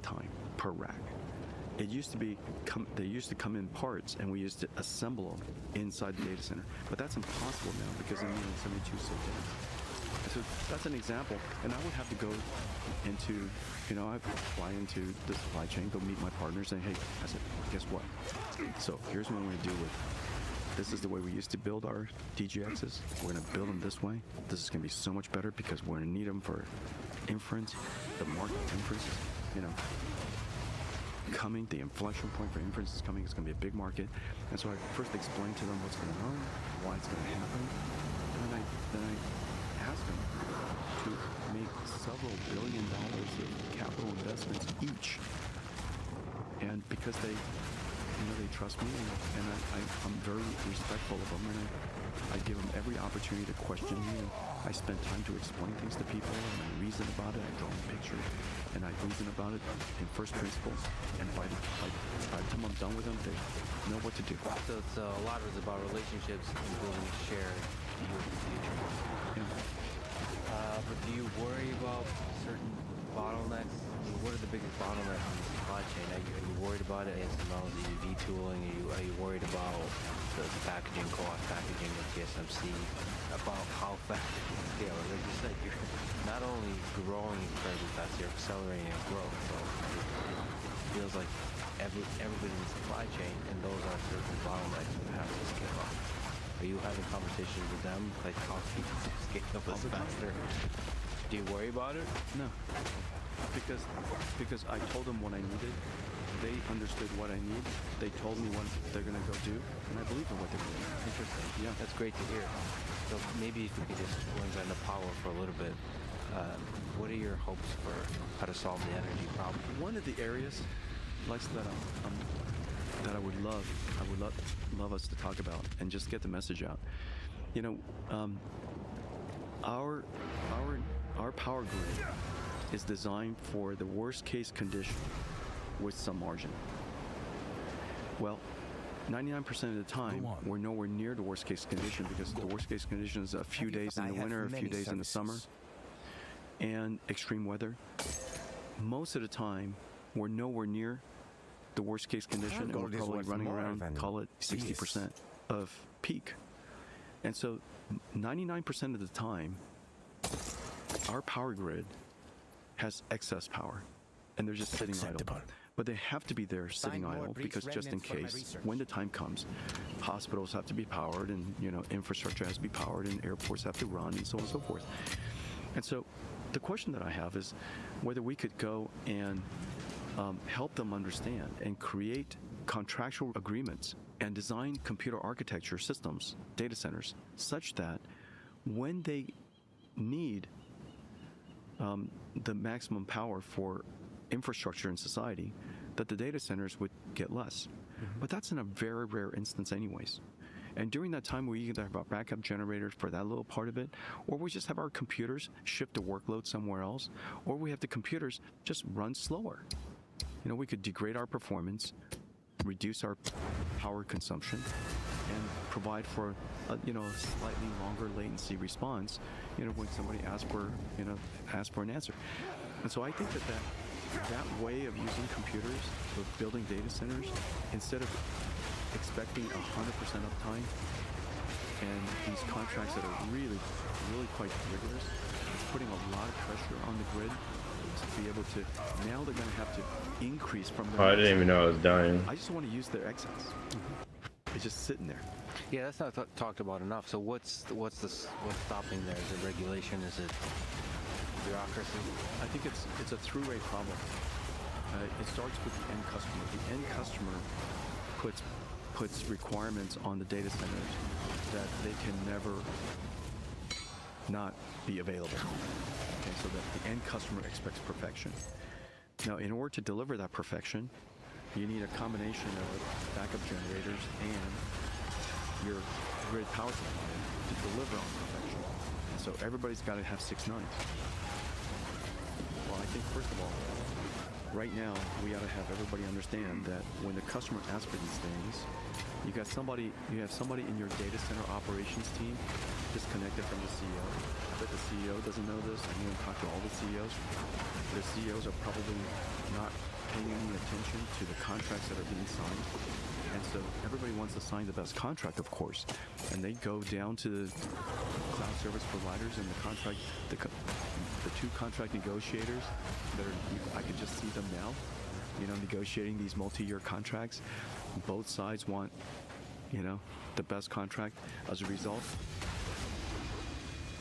time per rack. It used to be, they used to come in parts, and we used to assemble them inside the data center. But that's impossible now because the MEA 72 is so dense. So that's an example. And I would have to go into, I fly into the supply chain, go meet my partners, and hey, I said, guess what? So here's what I'm going to do with it. This is the way we used to build our DGXs. We're going to build them this way. This is going to be so much better because we're going to need them for inference, the market inference, coming, the inflection point for inference is coming. It's going to be a big market. And so I first explained to them what's going on, why it's going to happen, and then I asked them to make several $1 billion of capital investments each. And because they trust me, and I'm very respectful of them, and I give them every opportunity to question me, and I spend time to explain things to people, and I reason about it, I draw a picture, and I reason about it in first principles, and by the time I'm done with them, they know what to do. So a lot of it's about relationships and building a shared view of the future. Yeah. But do you worry about certain bottlenecks? What are the biggest bottlenecks in the supply chain? Are you worried about it? ASML, the UV tooling? Are you worried about the packaging cost, packaging with TSMC, about how fast you can scale? Like you said, you're not only growing incredibly fast, you're accelerating your growth. So it feels like everybody in the supply chain, and those are certain bottlenecks that have to scale up. Are you having conversations with them, like how people scale up as faster? Do you worry about it? No. Because I told them what I needed, they understood what I need, they told me what they're going to go do, and I believe in what they're going to do. Interesting. Yeah. That's great to hear. So maybe if we could just go into power for a little bit, what are your hopes for how to solve the energy problem? One of the areas, Lex, that I would love us to talk about and just get the message out. Our power grid is designed for the worst case condition with some margin. Well, 99% of the time, we're nowhere near the worst case condition because the worst case condition is a few days in the winter, a few days in the summer, and extreme weather. Most of the time, we're nowhere near the worst case condition, and we're probably running around, call it 60% of peak. And so 99% of the time, our power grid has excess power, and they're just sitting idle. But they have to be there sitting idle because just in case, when the time comes, hospitals have to be powered, and infrastructure has to be powered, and airports have to run, and so on and so forth. And so the question that I have is whether we could go and help them understand and create contractual agreements and design computer architecture systems, data centers, such that when they need the maximum power for infrastructure in society, that the data centers would get less. But that's in a very rare instance anyways. And during that time, we either have our backup generators for that little part of it, or we just have our computers shift the workload somewhere else, or we have the computers just run slower. We could degrade our performance, reduce our power consumption, and provide for a slightly longer latency response, when somebody asks for an answer. And so I think that way of using computers for building data centers, instead of expecting 100% uptime and these contracts that are really, really quite rigorous, it's putting a lot of pressure on the grid to be able to, now they're going to have to increase from their I didn't even know I was dying. I just want to use their excess. It's just sitting there. Yeah, that's not talked about enough. So what's stopping there? Is it regulation? Is it bureaucracy? I think it's a through-way problem. It starts with the end customer. The end customer puts requirements on the data centers that they can never not be available. Okay, so that the end customer expects perfection. Now, in order to deliver that perfection, you need a combination of backup generators and your grid power supply to deliver on perfection. And so everybody's got to have 6 nines. Well, I think first of all, right now we got to have everybody understand that when the customer asks for these things, you have somebody in your data center operations team disconnected from the CEO. I bet the CEO doesn't know this. I'm going to talk to all the CEOs. The CEOs are probably not paying any attention to the contracts that are being signed. And so everybody wants to sign the best contract, of course. And they go down to the cloud service providers and the two contract negotiators that are, I can just see them now, negotiating these multi-year contracts. Both sides want, the best contract. As a result,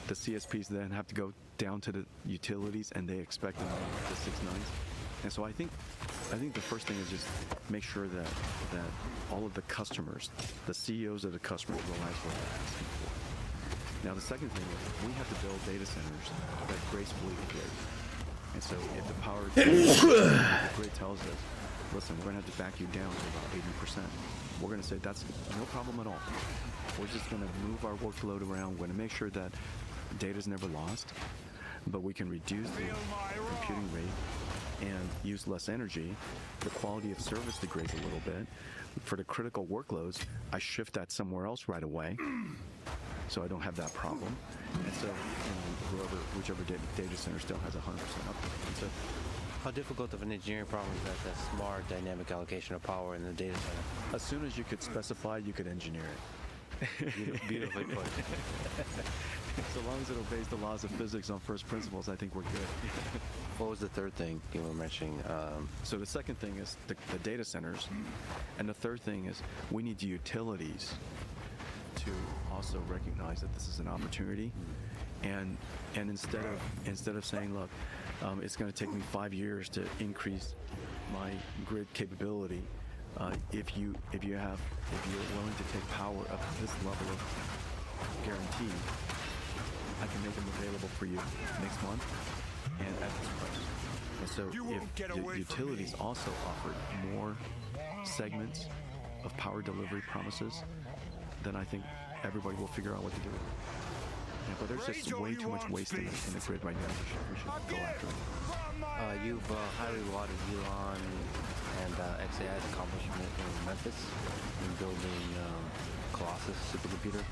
the CSPs then have to go down to the utilities and they expect them the 6 nines. And so I think the first thing is just make sure that all of the customers, the CEOs of the customers, realize what they're asking for. Now the second thing is we have to build data centers that gracefully the grid. And so if the power the grid tells us, listen, we're going to have to back you down to about 80%, we're going to say that's no problem at all. We're just going to move our workload around. We're going to make sure that data's never lost, but we can reduce the computing rate and use less energy. The quality of service degrades a little bit. For the critical workloads, I shift that somewhere else right away, so I don't have that problem. And so, whichever data center still has 100% uptime. And so, how difficult of an engineering problem is that smart dynamic allocation of power in the data center? as soon as you could specify, you could engineer it. Beautifully put. So long as it obeys the laws of physics on first principles, I think we're good. What was the third thing you were mentioning? So the second thing is the data centers, and the third thing is we need the utilities to also recognize that this is an opportunity, and instead of saying, look, it's going to take me 5 years to increase my grid capability. If you're willing to take power up to this level of guarantee, I can make them available for you next month and at this price. And so if utilities also offered more segments of power delivery promises, then I think everybody will figure out what to do with it. Yeah, but there's just way too much waste in the grid right now. We should go after it. You've highly lauded Elon and XAI's accomplishment in Memphis in building Colossus supercomputer,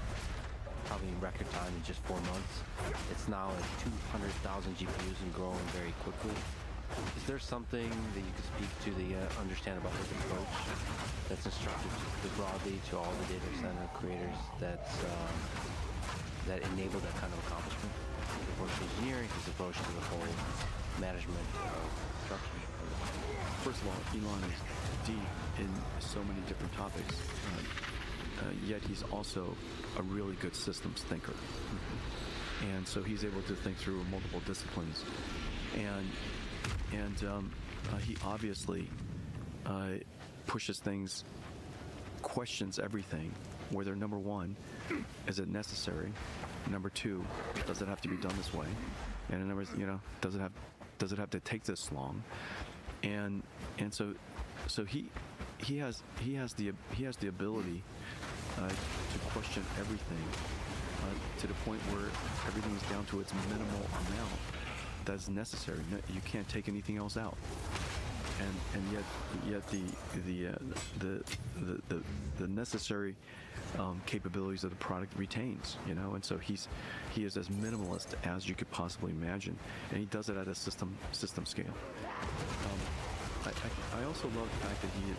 probably in record time in just 4 months. It's now at 200,000 GPUs and growing very quickly. Is there something that you could speak to that you understand about his approach that's instructive broadly to all the data center creators that enable that kind of accomplishment? His approach to engineering, his approach to the whole management of construction. First of all, Elon is deep in so many different topics, yet he's also a really good systems thinker. And so he's able to think through multiple disciplines. And he obviously pushes things, questions everything, whether number one, is it necessary? Number two, does it have to be done this way? And number, does it have to take this long? And so he has the ability to question everything to the point where everything is down to its minimal amount that's necessary. You can't take anything else out. And yet the necessary capabilities of the product retains, and so he is as minimalist as you could possibly imagine, and he does it at a system scale. I also love the fact that he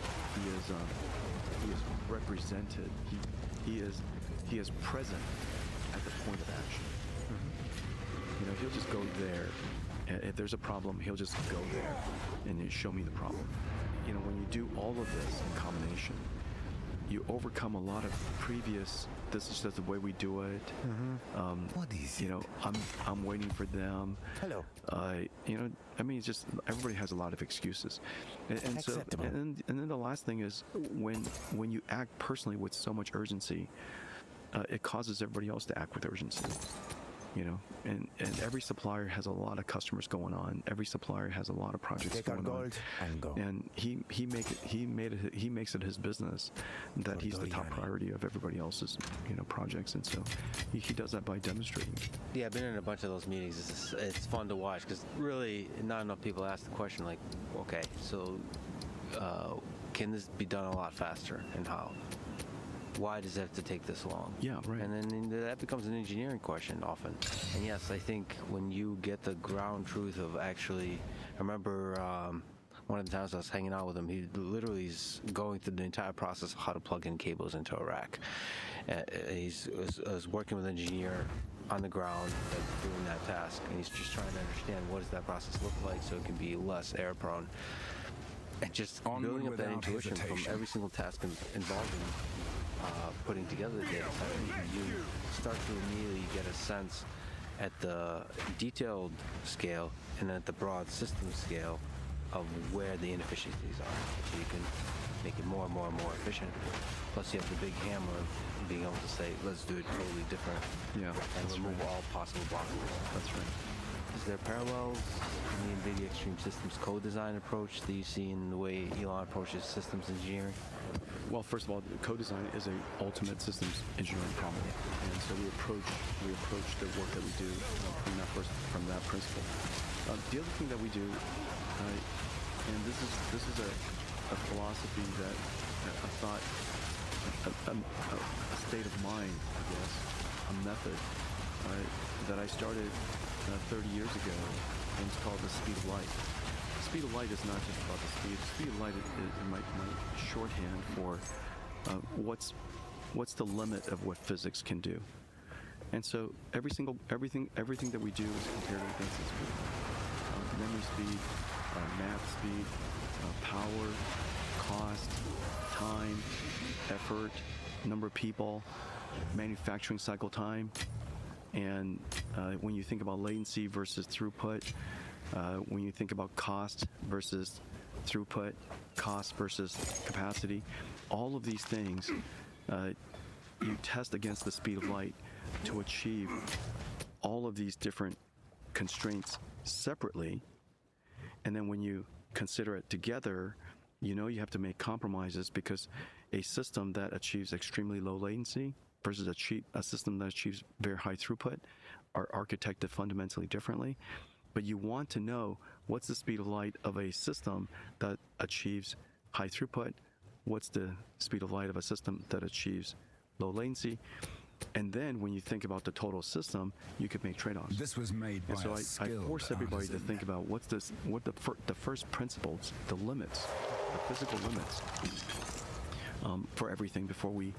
is represented. He is present at the point of action. He'll just go there. If there's a problem, he'll just go there and he'll show me the problem. When you do all of this in combination, you overcome a lot of previous, this is just the way we do it. What is it? I'm waiting for them. Hello. It's just everybody has a lot of excuses. And so Acceptable. and then the last thing is when you act personally with so much urgency, it causes everybody else to act with urgency. And every supplier has a lot of customers going on. Every supplier has a lot of projects Take our going on. gold and go. And he makes it his business that he's the top Cordoliani. priority of everybody else's projects, and so he does that by demonstrating. Yeah, I've been in a bunch of those meetings. It's fun to watch because really not enough people ask the question like, okay, so can this be done a lot faster and how? Why does it have to take this long? Yeah, right. And then that becomes an engineering question often. And yes, I think when you get the ground truth of actually, I remember one of the times I was hanging out with him, he literally is going through the entire process of how to plug in cables into a rack. He's was working with an engineer on the ground that's doing that task, and he's just trying to understand what does that process look like so it can be less error prone. And just building up that intuition from every single task involving putting together the data set, you start to immediately get a sense at the detailed scale and at the broad system scale of where the inefficiencies are, so you can make it more and more and more efficient. Plus you have the big hammer of being able to say, let's do it totally different, and remove all possible blockers. That's right. Is there parallels in the NVIDIA Extreme Systems co-design approach that you see in the way Elon approaches systems engineering? Well, first of all, co-design is a ultimate systems engineering problem, and so we approach the work that we do from that principle. The other thing that we do, and this is a philosophy that a thought, a state of mind, I guess, a method that I started 30 years ago, and it's called the speed of light. The speed of light is not just about the speed. The speed of light is my shorthand for what's the limit of what physics can do. And so everything that we do is compared against the speed. Memory speed, math speed, power, cost, time, effort, number of people, manufacturing cycle time. And when you think about latency versus throughput, when you think about cost versus throughput, cost versus capacity, all of these things you test against the speed of light to achieve all of these different constraints separately. And then when you consider it together, you know you have to make compromises, because a system that achieves extremely low latency versus a system that achieves very high throughput are architected fundamentally differently. But you want to know what's the speed of light of a system that achieves high throughput, what's the speed of light of a system that achieves low latency, and then when you think about the total system, you could make trade-offs. This was made by and so I force everybody to think about what the first principles, the limits, the physical limits for everything before we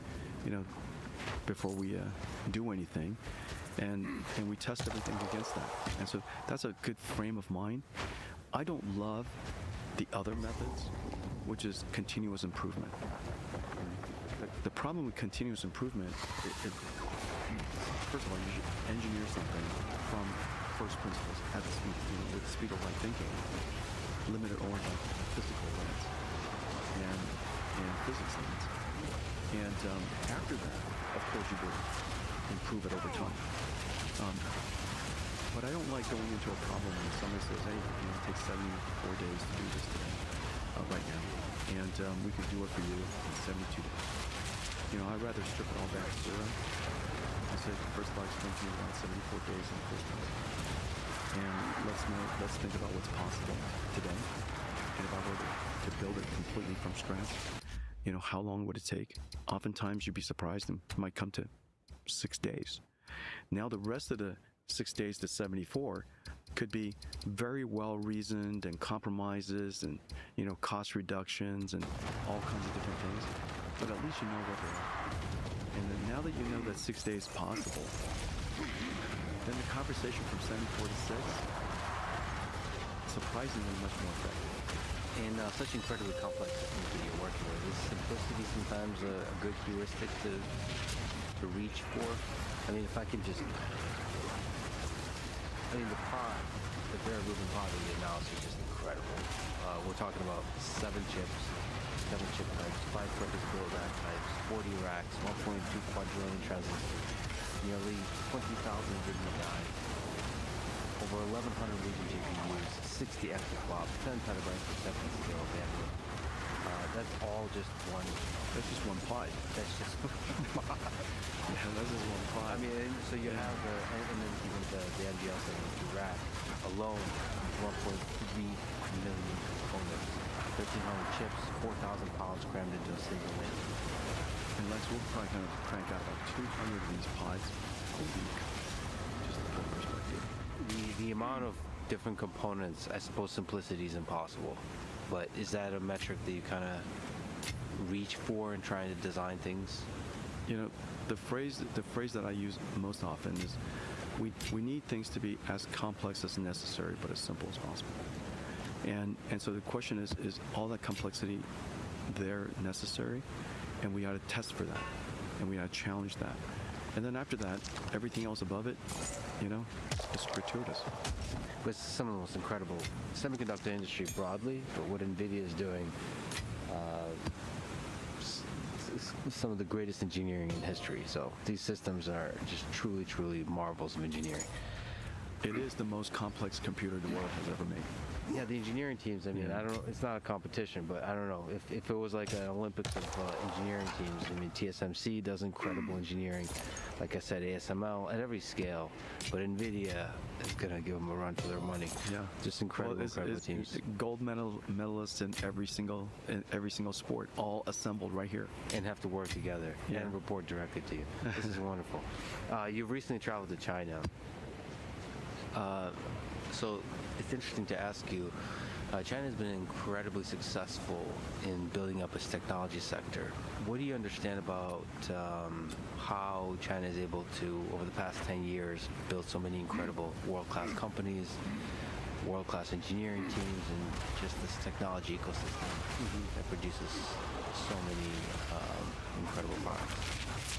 do anything, and we test everything against that. And so that's a good frame of mind. I don't love the other methods, which is continuous improvement. The problem with continuous improvement, first of all, you should engineer something from first principles at the speed, with the speed of light thinking, limited only by physical limits and physics limits. And after that, of course, you will improve it over time. But I don't like going into a problem when somebody says, hey, it takes 74 days to do this today, right now, and we could do it for you in 72 days. I'd rather strip it all back to zero. I said, first of all, explain to you about 74 days in the first place. And let's think about what's possible today. And if I were to build it completely from scratch, how long would it take? Oftentimes you'd be surprised, and it might come to 6 days. Now the rest of the 6 days to 74 could be very well reasoned, and compromises, and cost reductions, and all kinds of different things. But at least you know what they are. And then now that you know that 6 days is possible, then the conversation from 74 to 6 is surprisingly much more effective. In such incredibly complex systems that you're working with, is simplicity sometimes a good heuristic to reach for? I mean, if I could just... the variable pod that you announced is just incredible. We're talking about 7 chips, 7 chip types, 5 purpose-built rack types, 40 racks, 1.2 quadrillion transistors, nearly 20,000 Ribbon die, over 1,100 Legion GPUs, 60 exaflops, 10 petabytes per second scale bandwidth. That's all just one. That's just one pod. That's just yeah, that's just one pod. I mean, so you have and then even the NGL 72 rack alone, 1.3 million components, 1,300 chips, 4,000 pounds crammed into a single lane. And we'll probably kind of crank out about 200 of these pods a week, just to put perspective. The amount of different components, I suppose simplicity is impossible. but is that a metric that you kind of reach for in trying to design things? You know, the phrase that I use most often is, we need things to be as complex as necessary, but as simple as possible. And so the question is all that complexity there necessary? And we ought to test for that, and we ought to challenge that. And then after that, everything else above it, you know, is gratuitous. It's some of the most incredible semiconductor industry broadly, but what NVIDIA is doing, some of the greatest engineering in history. So these systems are just truly, truly marvels of engineering. It is the most complex computer the world has ever made. Yeah, the engineering teams, I mean, I don't know, it's not a competition, but I don't know, if it was like an Olympics of engineering teams, I mean, TSMC does incredible engineering, like I said, ASML, at every scale, but NVIDIA is going to give them a run for their money. Yeah. Just incredible, incredible teams. Gold medalists in every single sport, all assembled right here. And have to work together and report directly to you. This is wonderful. You've recently traveled to China. So it's interesting to ask you, China has been incredibly successful in building up its technology sector. What do you understand about how China is able to, over the past 10 years, build so many incredible world-class companies, world-class engineering teams, and just this technology ecosystem that produces so many incredible products?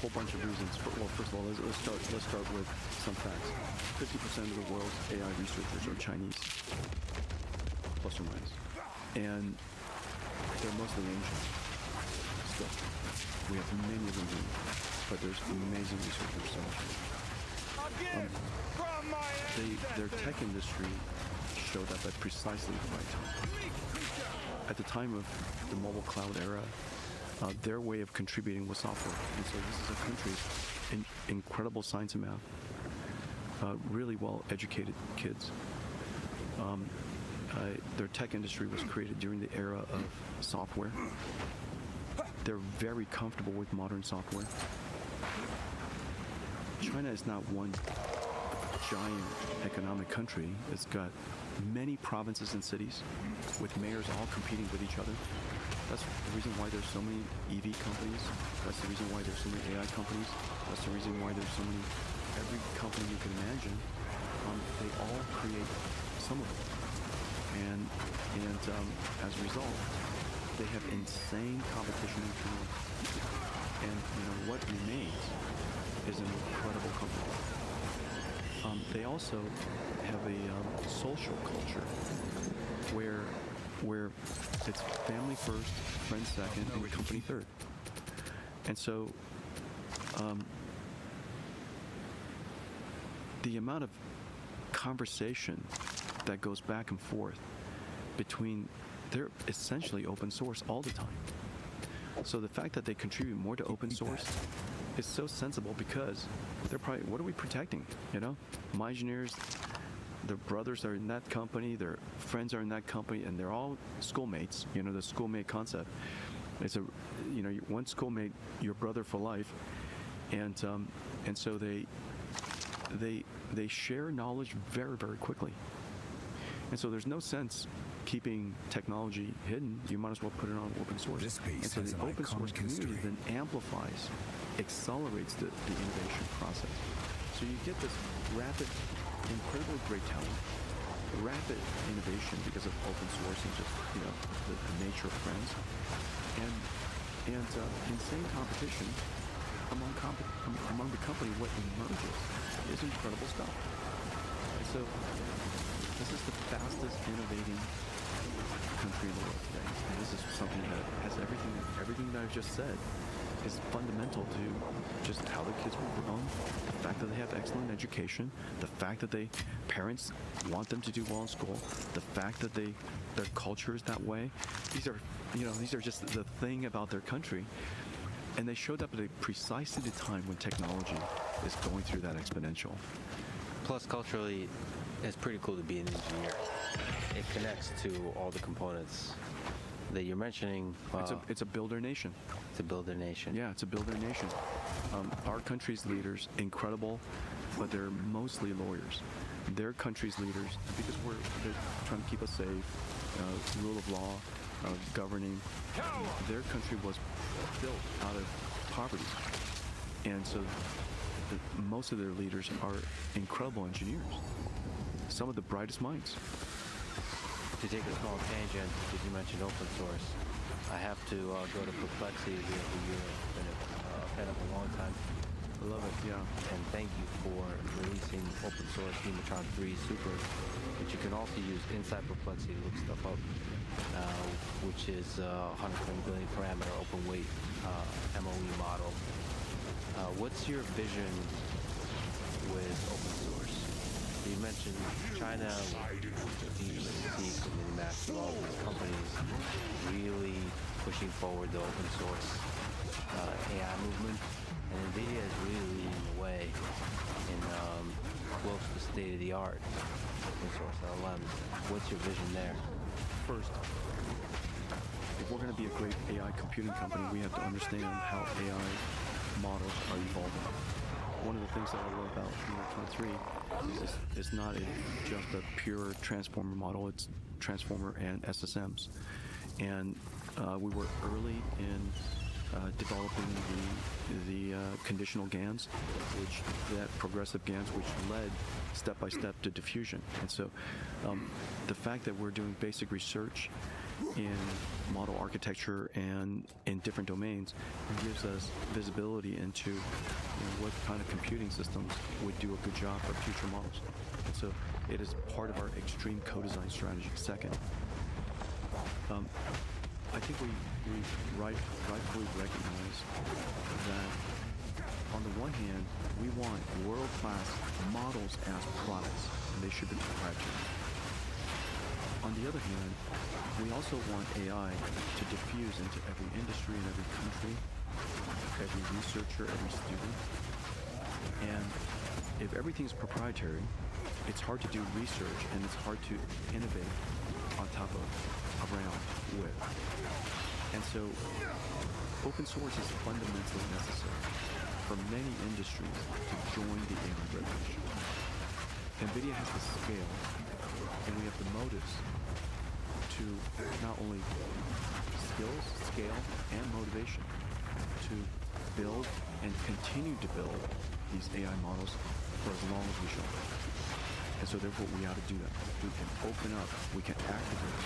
Whole bunch of reasons. Well, first of all, let's start with some facts. 50% of the world's AI researchers are Chinese, plus or minus, and they're mostly Asian. Still, we have many of them, but there's amazing researchers. Their tech industry showed up at precisely the right time. At the time of the mobile cloud era, their way of contributing was software. And so this is a country in incredible science and math, really well-educated kids. Their tech industry was created during the era of software. They're very comfortable with modern software. China is not one giant economic country. It's got many provinces and cities with mayors all competing with each other. That's the reason why there's so many EV companies. That's the reason why there's so many AI companies. That's the reason why there's so many, every company you can imagine, they all create some of it. And as a result, they have insane competition internally. And what remains is an incredible company. They also have a social culture where it's family first, friends second, and company third. And so the amount of conversation that goes back and forth between, they're essentially open source all the time. So the fact that they contribute more to open source is so sensible, because they're probably, what are we protecting? My engineers, their brothers are in that company, their friends are in that company, and they're all schoolmates. The schoolmate concept. It's one schoolmate, your brother for life, and so they share knowledge very, very quickly. And so there's no sense keeping technology hidden. You might as well put it on open source. And so the open source community then amplifies, accelerates the innovation process. So you get this rapid, incredibly great talent, rapid innovation because of open source and just the nature of friends, and insane competition among the company. What emerges is incredible stuff. And so this is the fastest innovating country in the world today, and this is something that has everything that I've just said is fundamental to just how the kids were grown, the fact that they have excellent education, the fact that parents want them to do well in school, the fact that their culture is that way. These are just the thing about their country, and they showed up at precisely the time when technology is going through that exponential. Plus, culturally, it's pretty cool to be an engineer. It connects to all the components that you're mentioning. It's a builder nation. It's a builder nation. Yeah, it's a builder nation. Our country's leaders, incredible, but they're mostly lawyers. Their country's leaders, because they're trying to keep us safe, rule of law, governing. Their country was built out of poverty, and so most of their leaders are incredible engineers, some of the brightest minds. To take a small tangent, because you mentioned open source, I have to go to Perplexity every year. I've been a fan of a long time. I love it, yeah. And thank you for releasing open source Nematron 3 Super, which you can also use inside Perplexity to look stuff up, which is 120 billion parameter open weight MOE model. What's your vision with open source? You mentioned China, DeepSeek, and Minimax, all these companies really pushing forward the open source AI movement, and NVIDIA is really leading the way in close to state-of-the-art open source LLMs. What's your vision there? First, if we're going to be a great AI computing company, we have to understand how AI models are evolving. One of the things that I love about Nematron 3 is it's not just a pure transformer model, it's transformer and SSMs. And we were early in developing the conditional GANs, that progressive GANs, which led step by step to diffusion. And so the fact that we're doing basic research in model architecture and in different domains gives us visibility into what kind of computing systems would do a good job for future models. And so it is part of our extreme co-design strategy. Second, I think we rightfully recognize that on the one hand, we want world-class models as products, and they should be proprietary. On the other hand, we also want AI to diffuse into every industry and every country, every researcher, every student. And if everything's proprietary, it's hard to do research and it's hard to innovate on top of, around, with. And so open source is fundamentally necessary for many industries to join the AI revolution. NVIDIA has the scale and we have the motives to not only skills, scale, and motivation to build and continue to build these AI models for as long as we shall. And so therefore we ought to do that. We can open up, we can activate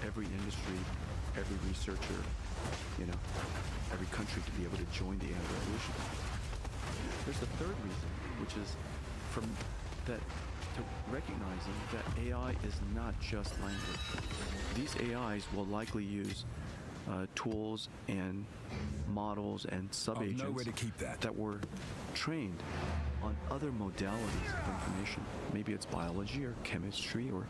every industry, every researcher, every country to be able to join the AI revolution. There's the third reason, which is to recognizing that AI is not just language. These AIs will likely use tools and models and sub-agents that were trained on other modalities of information. Maybe it's biology or chemistry or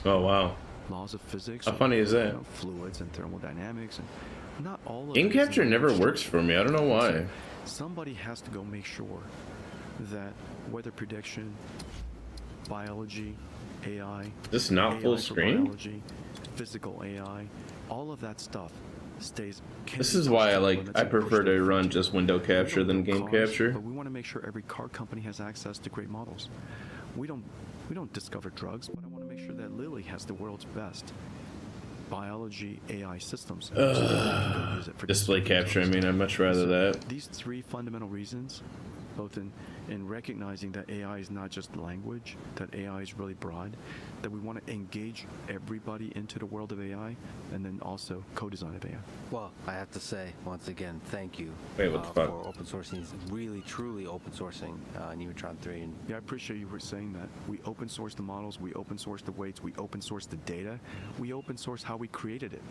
oh wow, laws of physics. How funny is that? Fluids and thermodynamics, and not all of Game capture never works for me. I don't know why. Somebody has to go make sure that weather prediction, biology, AI, this not AI full screen? biology, physical AI, all of that stuff stays. This is why I prefer to run just window capture than game capture. But we want to make sure every car company has access to great models. We don't discover drugs, but I want to make sure that Lilly has the world's best biology AI systems. So that we can go use it for display capture. I mean, I'd much rather that. These three fundamental reasons, both in recognizing that AI is not just language, that AI is really broad, that we want to engage everybody into the world of AI, and then also co-design of AI. Well, I have to say, once again, thank you Wait, what the fuck? for open sourcing, really, truly open sourcing Nematron 3. And yeah, I appreciate you for saying that. We open source the models, we open source the weights, we open source the data, we open source how we created it.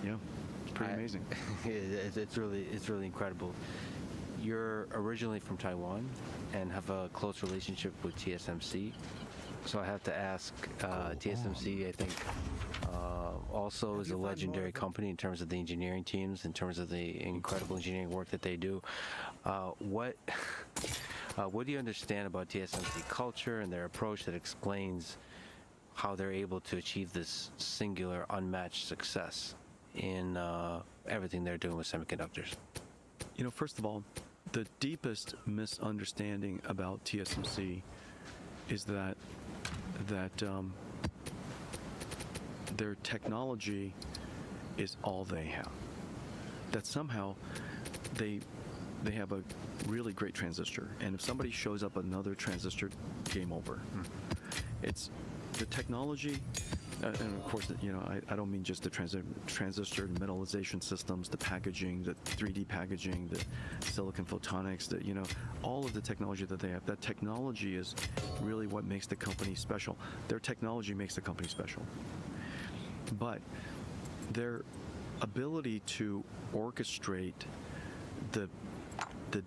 Yeah, it's pretty amazing. It's really incredible. You're originally from Taiwan and have a close relationship with TSMC. So I have to ask, TSMC, I think, also is a legendary company in terms of the engineering teams, in terms of the incredible engineering work that they do. What do you understand about TSMC culture and their approach that explains how they're able to achieve this singular, unmatched success in everything they're doing with semiconductors? First of all, the deepest misunderstanding about TSMC is that their technology is all they have. That somehow they have a really great transistor, and if somebody shows up another transistor, game over. It's the technology, and of course, I don't mean just the transistor metallization systems, the packaging, the 3D packaging, the silicon photonics, all of the technology that they have. That technology is really what makes the company special. Their technology makes the company special. But their ability to orchestrate the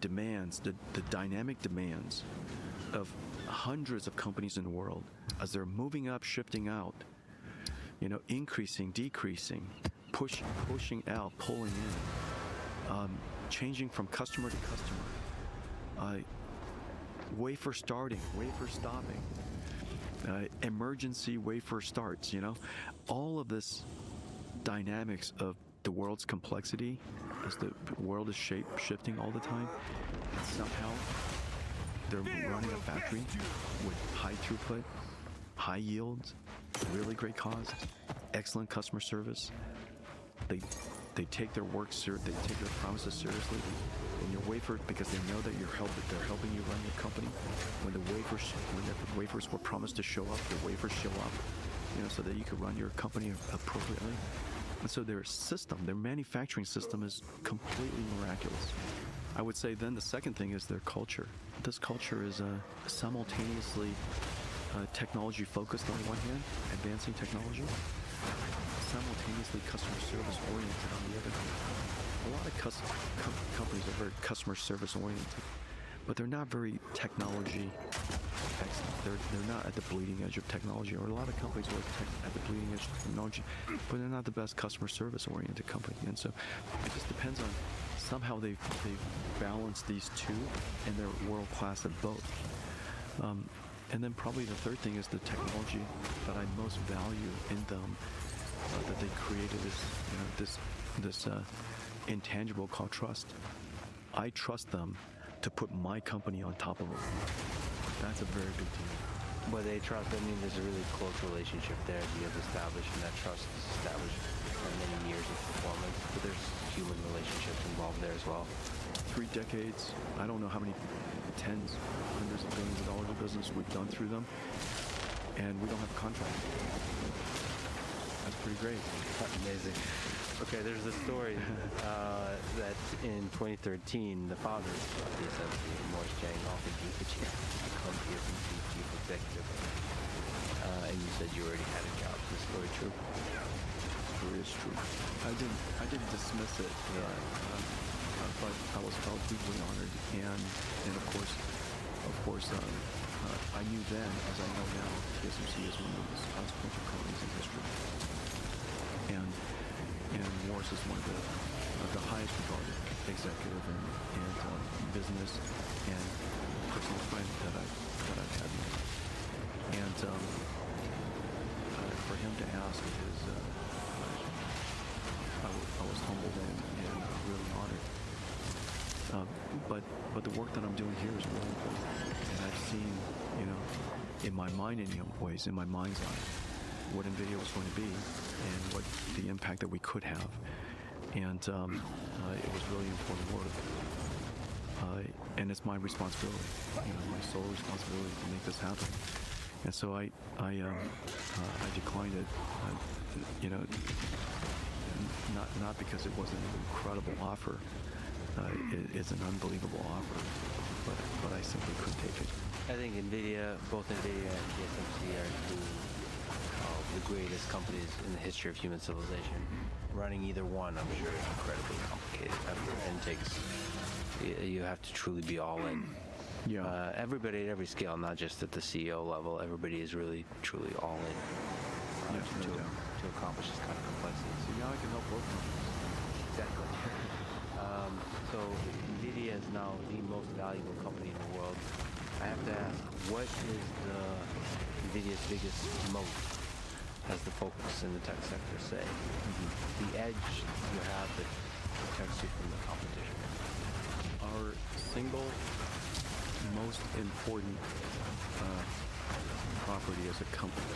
demands, the dynamic demands of hundreds of companies in the world as they're moving up, shifting out, increasing, decreasing, pushing out, pulling in, changing from customer to customer, wafer starting, wafer stopping, emergency wafer starts, all of this dynamics of the world's complexity as the world is shifting all the time, and somehow they're running a factory with high throughput, high yields, really great costs, excellent customer service. They take their work they take their promises seriously. And your wafer, because they know that they're helping you run your company. When the wafers were promised to show up, the wafers show up, so that you can run your company appropriately. And so their system, their manufacturing system is completely miraculous. I would say then the second thing is their culture. This culture is simultaneously technology focused on one hand, advancing technology, simultaneously customer service oriented on the other hand. A lot of companies are very customer service oriented, but they're not very technology excellent. They're not at the bleeding edge of technology, or a lot of companies are at the bleeding edge of technology, but they're not the best customer service oriented company. And so it just depends on somehow they've balanced these two, and they're world class at both. And then probably the third thing is the technology that I most value in them, that they created is this intangible called trust. I trust them to put my company on top of them. That's a very big deal. But they trust, there's a really close relationship there that you have established, and that trust is established for many years of performance. But there's human relationships involved there as well. 3 decades, I don't know how many tens, hundreds of billions of dollars of business we've done through them, and we don't have a contract. That's pretty great. Amazing. Okay, there's a story that in 2013, the founder of TSMC, Morris Chang, offered you the chance to become TSMC chief executive. And you said you already had a job. Is this story true? The story is true. I didn't dismiss it, but I was felt deeply honored, and of course, I knew then, as I know now, TSMC is one of the most consequential companies in history, and Morris is one of the highest regarded executive and business and personal friend that I've had. And for him to ask is, I was humbled and really honored. But the work that I'm doing here is really important, and I've seen, in my mind, in my mind's eye, what NVIDIA was going to be and what the impact that we could have. And it was really important work. And it's my responsibility, my sole responsibility to make this happen. And so I declined it, not because it wasn't an incredible offer. It's an unbelievable offer, but I simply couldn't take it. I think both NVIDIA and TSMC are two of the greatest companies in the history of human civilization. Running either one, I'm sure, is incredibly complicated and you have to truly be all in. Yeah. Everybody at every scale, not just at the CEO level, everybody is really, truly all in to accomplish this kind of complexity. So now I can help both companies. Exactly. So NVIDIA is now the most valuable company in the world. I have to ask, what is NVIDIA's biggest moat as the focus in the tech sector say? The edge you have that protects you from the competition. Our single most important property as a company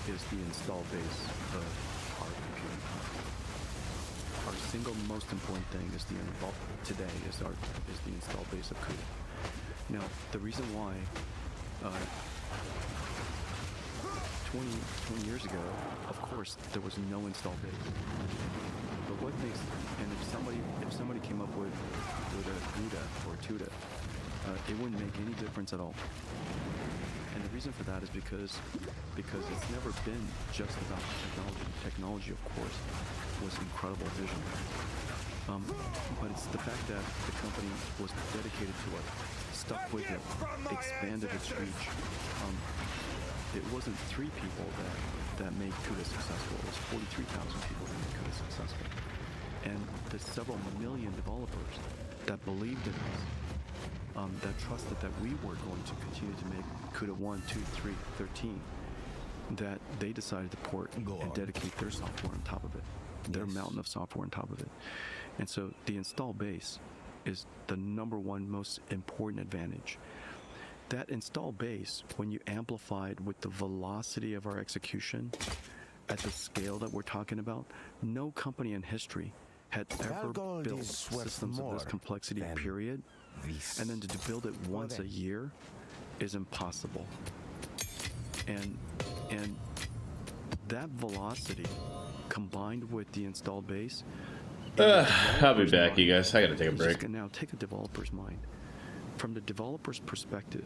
is the install base of our computing power. Our single most important thing is the install base of CUDA. Now, the reason why 20 years ago, of course, there was no install base. But what makes, and if somebody came up with a CUDA or TUDA, it wouldn't make any difference at all. And the reason for that is because it's never been just about technology. Technology, of course, was incredible vision. But it's the fact that the company was dedicated to it, stuck with it, expanded its reach. It wasn't 3 people that made CUDA successful. It was 43,000 people that made CUDA successful. And the several million developers that believed in us, that trusted that we were going to continue to make CUDA 1, 2, 3, 13, that they decided to port and dedicate their software on top of it, their mountain of software on top of it. And so the install base is the #1 most important advantage. That install base, when you amplify it with the velocity of our execution at the scale that we're talking about, no company in history had ever built systems of this complexity, period. And then to build it once a year is impossible. And that velocity combined with the installed base. I'll be back, you guys. I gotta take a break. Now take a developer's mind. From the developer's perspective,